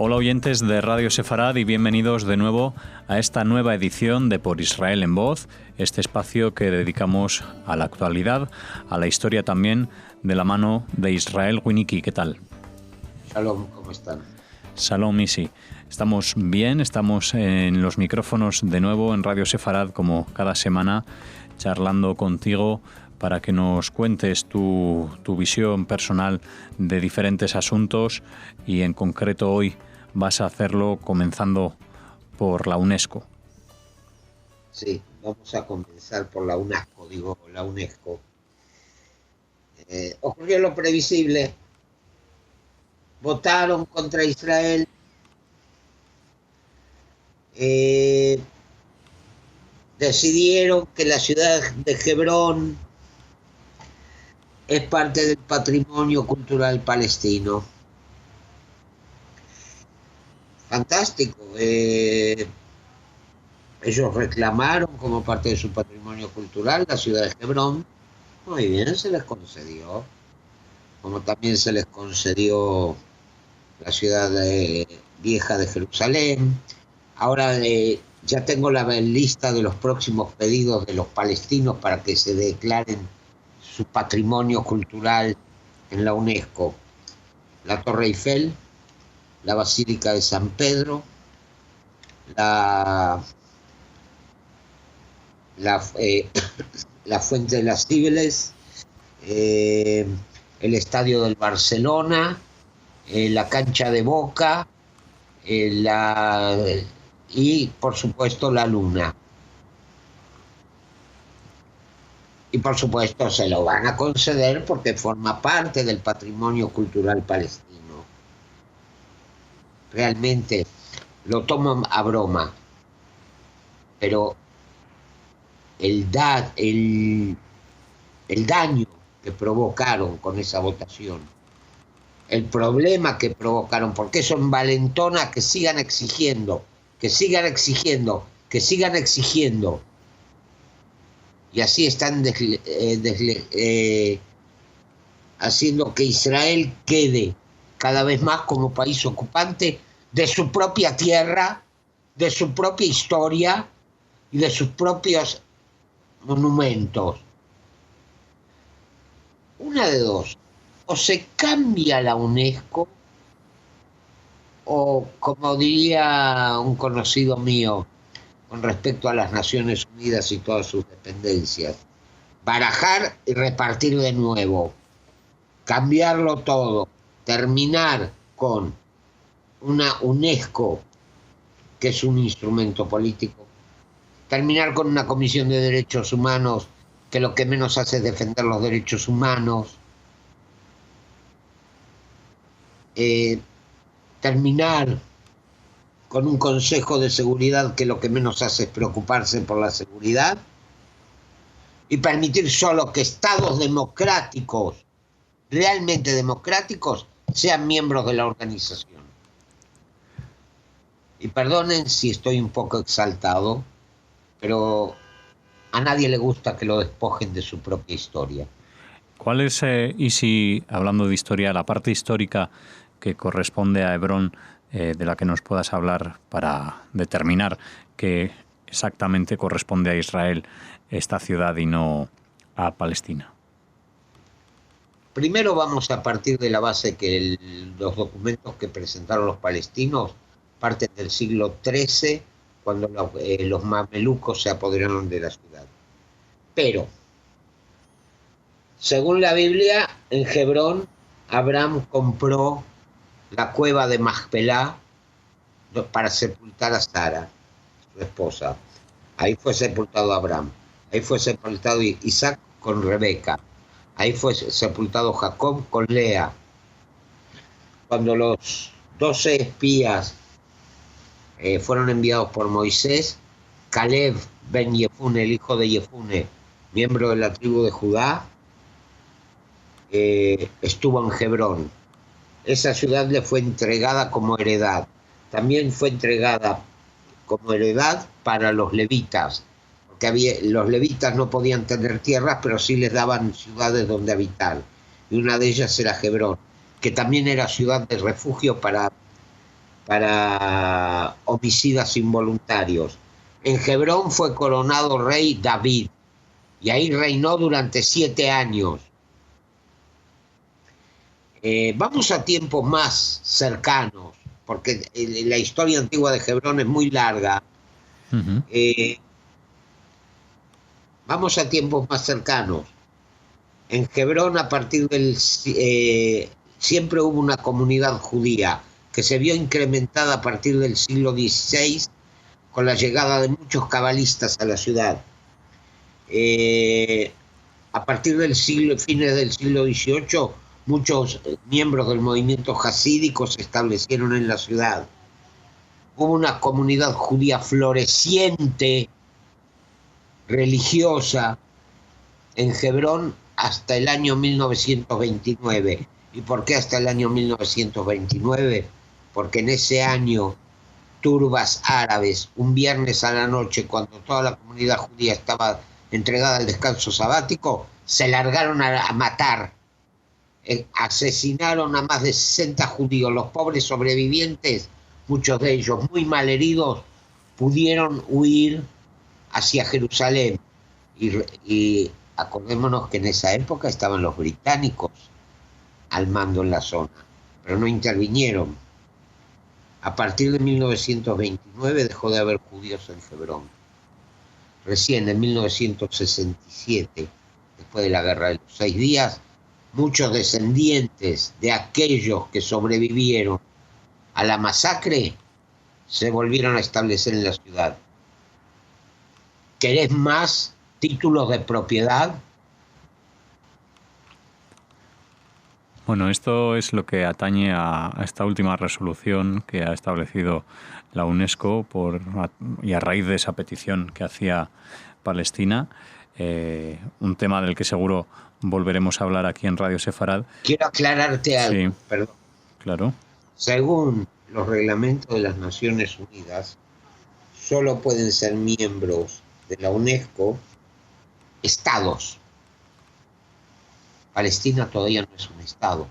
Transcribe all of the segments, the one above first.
Hola oyentes de Radio Sefarad y bienvenidos de nuevo a esta nueva edición de Por Israel en Voz, este espacio que dedicamos a la actualidad, a la historia también, de la mano de Israel Winiki. ¿Qué tal? Shalom, ¿cómo están? Shalom, Isi. Estamos bien, estamos en los micrófonos de nuevo en Radio Sefarad como cada semana, charlando contigo para que nos cuentes tu visión personal de diferentes asuntos y en concreto hoy vas a hacerlo comenzando por la UNESCO. Sí, vamos a comenzar por la UNESCO, la UNESCO. Ocurrió lo previsible. Votaron contra Israel. Decidieron que la ciudad de Hebrón es parte del patrimonio cultural palestino. Fantástico. Ellos reclamaron como parte de su patrimonio cultural la ciudad de Hebrón. Muy bien, se les concedió. Como también se les concedió la ciudad vieja de Jerusalén. Ahora ya tengo la lista de los próximos pedidos de los palestinos para que se declaren su patrimonio cultural en la UNESCO. La Torre Eiffel, la Basílica de San Pedro, la Fuente de las Cibeles, el Estadio del Barcelona, la cancha de Boca, y por supuesto la Luna. Y por supuesto se lo van a conceder porque forma parte del patrimonio cultural palestino. Realmente lo toman a broma, pero el daño que provocaron con esa votación, el problema que provocaron, porque eso envalentona que sigan exigiendo, y así están haciendo que Israel quede cada vez más como país ocupante de su propia tierra, de su propia historia y de sus propios monumentos. Una de dos: o se cambia la UNESCO, o, como diría un conocido mío con respecto a las Naciones Unidas y todas sus dependencias, barajar y repartir de nuevo, cambiarlo todo, terminar con una UNESCO que es un instrumento político, terminar con una Comisión de Derechos Humanos que lo que menos hace es defender los derechos humanos, terminar con un Consejo de Seguridad que lo que menos hace es preocuparse por la seguridad, y permitir solo que estados democráticos, realmente democráticos, sean miembros de la organización. Y perdonen si estoy un poco exaltado, pero a nadie le gusta que lo despojen de su propia historia. ¿Cuál es, y si hablando de historia, la parte histórica que corresponde a Hebrón, de la que nos puedas hablar para determinar que exactamente corresponde a Israel esta ciudad y no a Palestina? Primero vamos a partir de la base que los documentos que presentaron los palestinos parten del siglo XIII, cuando los mamelucos se apoderaron de la ciudad. Pero, según la Biblia, en Hebrón, Abraham compró la cueva de Macpelá para sepultar a Sara, su esposa. Ahí fue sepultado Abraham. Ahí fue sepultado Isaac con Rebeca. Ahí fue sepultado Jacob con Lea. Cuando los 12 espías fueron enviados por Moisés, Caleb ben Yefune, el hijo de Yefune, miembro de la tribu de Judá, estuvo en Hebrón. Esa ciudad le fue entregada como heredad. También fue entregada como heredad para los levitas, porque los levitas no podían tener tierras, pero sí les daban ciudades donde habitar. Y una de ellas era Hebrón, que también era ciudad de refugio para para homicidas involuntarios. En Hebrón fue coronado rey David y ahí reinó durante 7 años. Vamos a tiempos más cercanos, porque la historia antigua de Hebrón es muy larga. Ujú. Vamos a tiempos más cercanos. En Hebrón, a partir del... siempre hubo una comunidad judía que se vio incrementada a partir del siglo XVI con la llegada de muchos cabalistas a la ciudad. A partir del fines del siglo XVIII, muchos miembros del movimiento jasídico se establecieron en la ciudad. Hubo una comunidad judía floreciente, religiosa, en Hebrón hasta el año 1929. ¿Y por qué hasta el año 1929? Porque en ese año turbas árabes, un viernes a la noche, cuando toda la comunidad judía estaba entregada al descanso sabático, se largaron a matar. Asesinaron a más de 60 judíos. Los pobres sobrevivientes, muchos de ellos muy malheridos, pudieron huir hacia Jerusalén. Y acordémonos que en esa época estaban los británicos al mando en la zona, pero no intervinieron. A partir de 1929 dejó de haber judíos en Hebrón. Recién en 1967, después de la Guerra de los 6 días, muchos descendientes de aquellos que sobrevivieron a la masacre se volvieron a establecer en la ciudad. ¿Querés más títulos de propiedad? Bueno, esto es lo que atañe a esta última resolución que ha establecido la UNESCO y a raíz de esa petición que hacía Palestina, un tema del que seguro volveremos a hablar aquí en Radio Sefarad. Quiero aclararte algo, Sí, perdón. claro. Según los reglamentos de las Naciones Unidas, solo pueden ser miembros de la UNESCO estados. Palestina todavía no es un estado.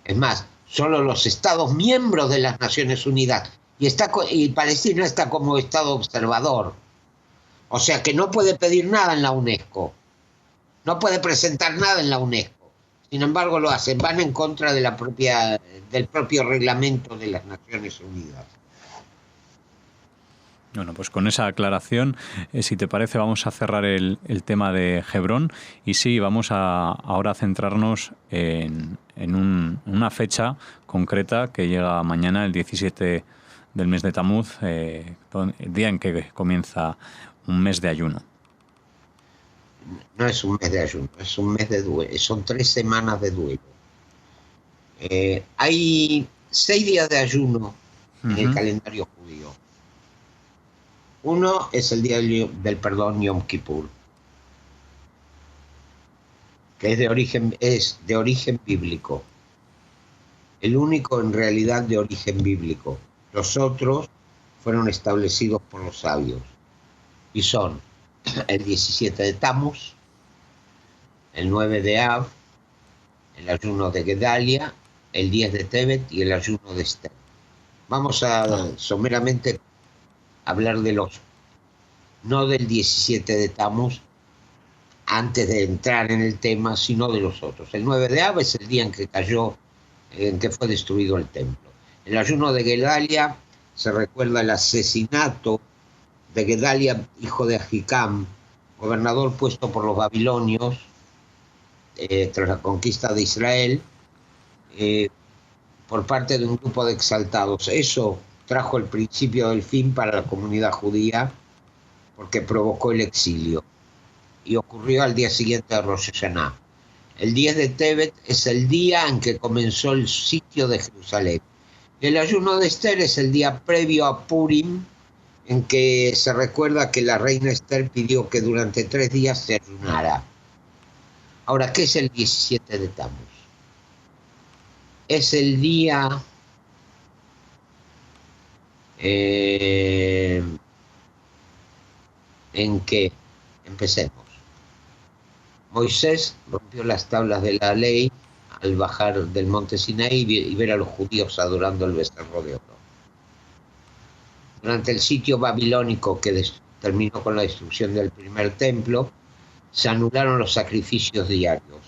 Es más, solo los estados miembros de las Naciones Unidas. Y Palestina está como estado observador. O sea que no puede pedir nada en la UNESCO. No puede presentar nada en la UNESCO. Sin embargo, lo hacen. Van en contra de del propio reglamento de las Naciones Unidas. Bueno, pues con esa aclaración, si te parece, vamos a cerrar el tema de Hebrón y sí, vamos ahora a centrarnos en una fecha concreta que llega mañana, el 17 del mes de Tamuz, el día en que comienza un mes de ayuno. No es un mes de ayuno, es un mes de duelo. Son 3 semanas de duelo. Hay 6 días de ayuno en el calendario judío. Uno es el día del perdón, Yom Kippur, que es de origen bíblico. El único en realidad de origen bíblico. Los otros fueron establecidos por los sabios. Y son el 17 de Tamuz, el 9 de Av, el ayuno de Gedalia, el 10 de Tebet y el ayuno de Esther. Vamos a someramente hablar de no del 17 de Tamuz, antes de entrar en el tema, sino de los otros. El 9 de Av es el día en que fue destruido el templo. El ayuno de Gedalia se recuerda el asesinato de Gedalia, hijo de Ahikam, gobernador puesto por los babilonios tras la conquista de Israel, por parte de un grupo de exaltados. Eso trajo el principio del fin para la comunidad judía porque provocó el exilio y ocurrió al día siguiente de Rosh Hashanah. El 10 de Tebet es el día en que comenzó el sitio de Jerusalén. El ayuno de Esther es el día previo a Purim, en que se recuerda que la reina Esther pidió que durante 3 días se ayunara. Ahora, ¿qué es el 17 de Tamuz? Es el día en que, empecemos, Moisés rompió las tablas de la ley al bajar del monte Sinaí y ver a los judíos adorando el becerro de oro. Durante el sitio babilónico que terminó con la destrucción del primer templo, se anularon los sacrificios diarios.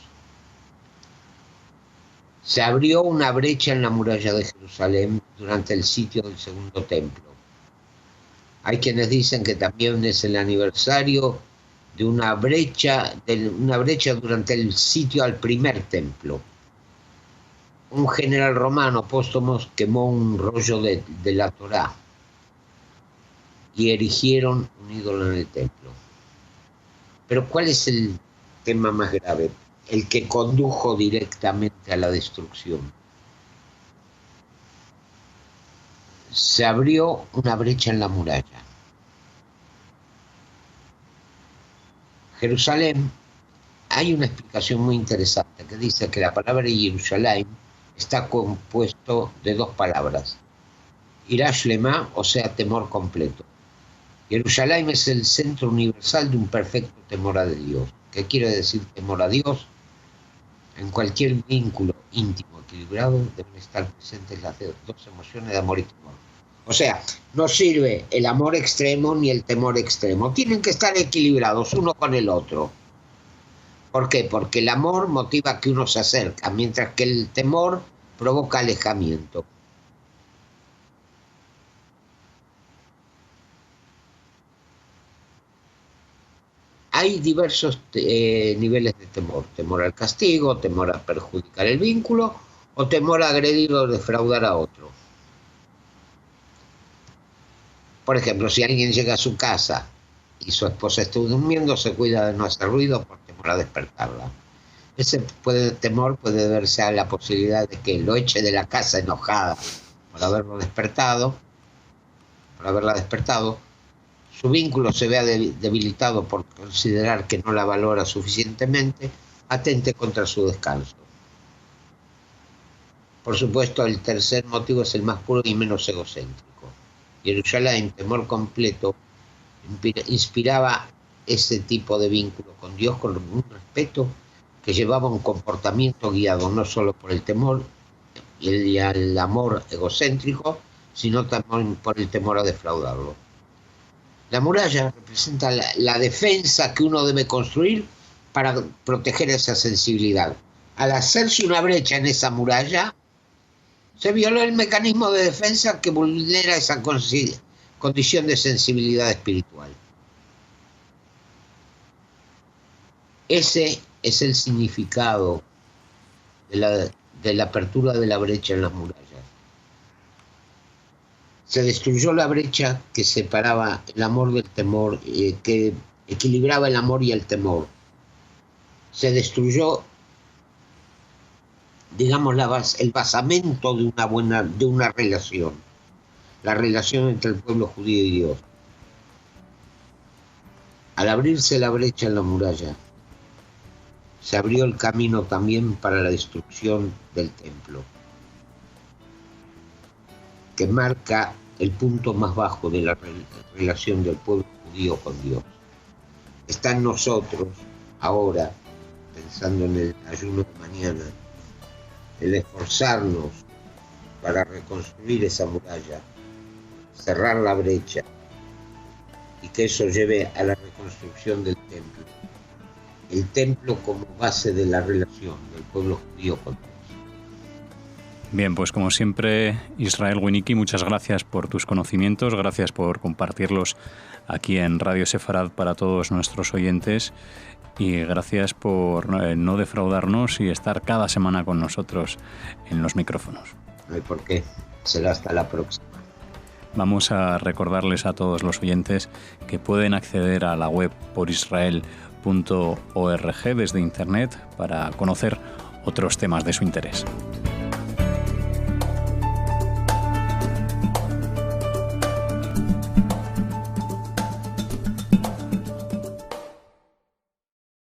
Se abrió una brecha en la muralla de Jerusalén durante el sitio del segundo templo. Hay quienes dicen que también es el aniversario de una brecha durante el sitio al primer templo. Un general romano póstumo quemó un rollo de la Torá y erigieron un ídolo en el templo. Pero ¿cuál es el tema más grave? El que condujo directamente a la destrucción. Se abrió una brecha en la muralla. Jerusalén, hay una explicación muy interesante que dice que la palabra Jerusalén está compuesto de dos palabras. Irash Lema, o sea, temor completo. Jerusalén es el centro universal de un perfecto temor a Dios. ¿Qué quiere decir temor a Dios? En cualquier vínculo íntimo equilibrado deben estar presentes las dos emociones de amor y temor. O sea, no sirve el amor extremo ni el temor extremo. Tienen que estar equilibrados uno con el otro. ¿Por qué? Porque el amor motiva a que uno se acerca, mientras que el temor provoca alejamiento. Hay diversos niveles de temor. Temor al castigo, temor a perjudicar el vínculo o temor a agredir o defraudar a otro. Por ejemplo, si alguien llega a su casa y su esposa está durmiendo, se cuida de no hacer ruido por temor a despertarla. Ese temor puede deberse a la posibilidad de que lo eche de la casa enojada por haberla despertado. Su vínculo se vea debilitado por considerar que no la valora suficientemente, atente contra su descanso. Por supuesto, el tercer motivo es el más puro y menos egocéntrico. Jerusalén, temor completo, inspiraba ese tipo de vínculo con Dios con un respeto que llevaba a un comportamiento guiado no solo por el temor y el amor egocéntrico, sino también por el temor a defraudarlo. La muralla representa la defensa que uno debe construir para proteger esa sensibilidad. Al hacerse una brecha en esa muralla, se violó el mecanismo de defensa que vulnera esa condición de sensibilidad espiritual. Ese es el significado de la apertura de la brecha en las murallas. Se destruyó la brecha que separaba el amor del temor, que equilibraba el amor y el temor. Se destruyó, digamos, el basamento de una relación, la relación entre el pueblo judío y Dios. Al abrirse la brecha en la muralla, se abrió el camino también para la destrucción del templo, que marca el punto más bajo de la relación del pueblo judío con Dios. Está en nosotros ahora, pensando en el ayuno de mañana, el esforzarnos para reconstruir esa muralla, cerrar la brecha y que eso lleve a la reconstrucción del templo. El templo como base de la relación del pueblo judío con Dios. Bien, pues como siempre, Israel Winicky, muchas gracias por tus conocimientos, gracias por compartirlos aquí en Radio Sefarad para todos nuestros oyentes y gracias por no defraudarnos y estar cada semana con nosotros en los micrófonos. No hay por qué. Será hasta la próxima. Vamos a recordarles a todos los oyentes que pueden acceder a la web porisrael.org desde Internet para conocer otros temas de su interés.